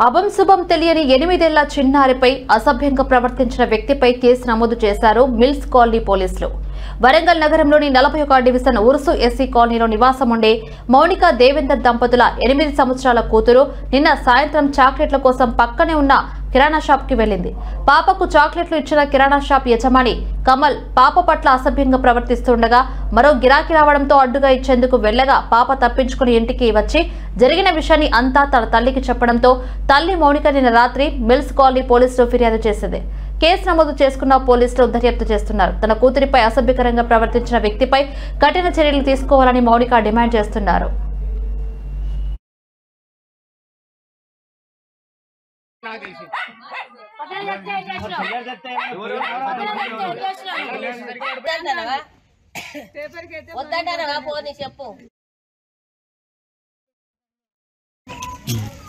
అభం శుభం తెలియని 8 ఏళ్ల చిన్నారిపై అసభ్యంగా ప్రవర్తించిన వ్యక్తిపై కేసు నమోదు చేశారు మిల్స్ కాలనీ పోలీసులు. వరంగల్ నగరంలోని 41 డివిజన్ ఉరుసు ఎస్సీ కాలనీలో నివాసం ఉండే మౌనిక దేవేందర్ దంపతుల 8 సంవత్సరాల కూతురు నిన్న సాయంత్రం చాక్లెట్ల కోసం పక్కనే ఉన్న కిరాణా షాప్ కి వెళ్లింది. పాపకు చాక్లెట్లు ఇచ్చిన కిరాణా షాప్ యజమాని కమల్ పాప పట్ల అసభ్యంగా ప్రవర్తిస్తుండగా మరో గిరాకీ రావడంతో అడ్డుగా ఇచ్చేందుకు వెళ్లగా పాప తప్పించుకుని ఇంటికి వచ్చి జరిగిన విషయాన్ని అంతా తన తల్లికి చెప్పడంతో తల్లి మౌనిక నిన్న రాత్రి మిల్స్ కాలనీ పోలీసులు ఫిర్యాదు చేసింది. కేసు నమోదు చేసుకున్న పోలీసులు దర్యాప్తు చేస్తున్నారు. తన కూతురిపై అసభ్యకరంగా ప్రవర్తించిన వ్యక్తిపై కఠిన చర్యలు తీసుకోవాలని మౌనిక డిమాండ్ చేస్తున్నారు.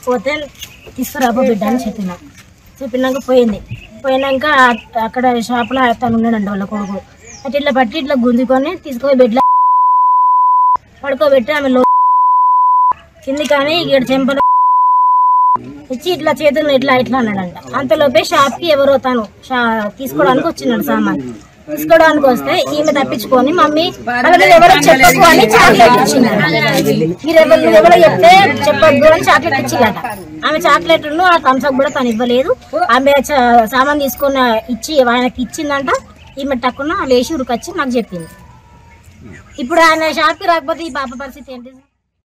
పోతే తీసుకురాబో బిడ్డ అని చెప్పినాక పోయినాక అక్కడ షాప్లో తను ఉన్నాడండి వాళ్ళ కొడుకు. అటు ఇట్లా పట్టి ఇట్లా గుంజుకొని తీసుకుపోయి బెడ్లో పడుకోబెట్టి ఆమె కింది కానీ ఇక్కడ చెంపలు ఇచ్చి ఇట్లా చేతులు ఇట్లా ఇట్లా అన్నాడంట. అంతలోపే షాప్కి ఎవరో తను తీసుకోవడానికి వచ్చినాడు. సామాన్ తీసుకోవడానికి వస్తే ఈమె తప్పించుకొని మమ్మీ ఎవరో చెప్పకు అని చాక్లెట్ ఇచ్చింది. మీరు ఎవరో చెప్తే చెప్పొద్దు అని చాక్లెట్ ఇచ్చిందట. ఆమె చాక్లెట్ను ఆ థమ్స్అప్ కూడా తను ఇవ్వలేదు. ఆమె సామాన్ తీసుకొని ఇచ్చి ఆయనకి ఇచ్చిందంట. ఈమె టక్కున లేచి ఉరికొచ్చి నాకు చెప్పింది. ఇప్పుడు ఆయన షాప్కి రాకపోతే ఈ పాప పరిస్థితి ఏంటి?